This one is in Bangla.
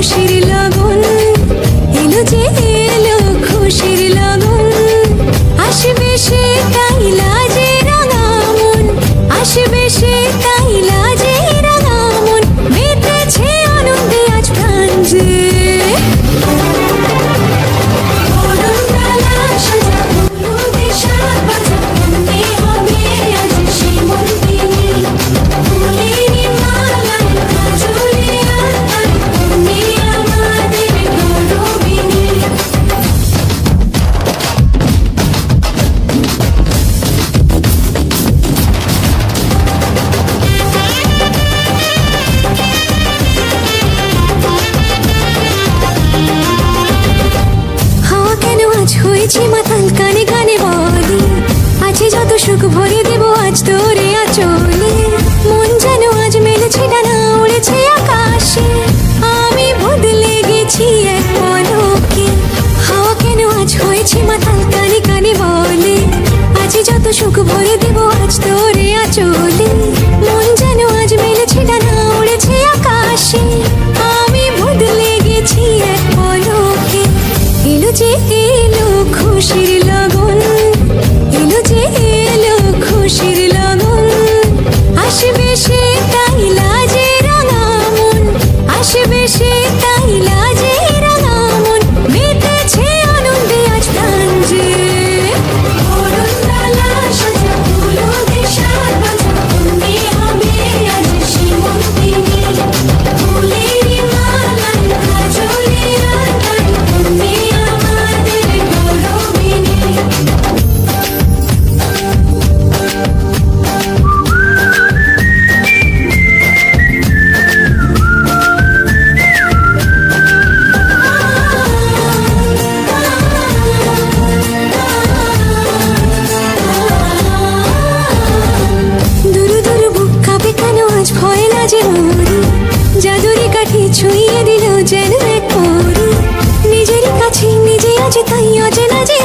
খুশির লগন, এলো যে এলো খুশির লগন। আসবে সে তাই লাজে রাঙা মন, আসবে সে তাই লাজে রাঙা মন। মেতেছে আনন্দে আজ প্রাণ যে, হয়েছি মাতাল কানে কানে বলি, আছে যত সুখ ভরে দেব আজ তোরে আঁচলে। মন যেন আজ মেলেছে ডানা, উড়েছে আকাশে, আমি বদলে গেছি এক পলকে। হাওয়া কেন আজ হয়েছে মাতাল কানে কানে বলে, আছে যত সুখ ভরে দেব আজ তোরে আঁচলে। মন যেন আজ মেলেছে ডানা, উড়েছে আকাশে, আমি বদলে গেছি এক পলকে। এলো যে এলো খুশির লগন, এলো যে এলো খুশির লগন। আসবে সে তাই লাজে রাঙা মন, আসবে সে তাই লাজে রাঙা মন। মেতেছে আনন্দে আজ প্রাণ যে, ভয় লাজে মরি, জাদুরি কাঠি ছুঁয়ে দিল যেন এক পরি। নিজেরই কাছে নিজে আছে তাই অচেনা যে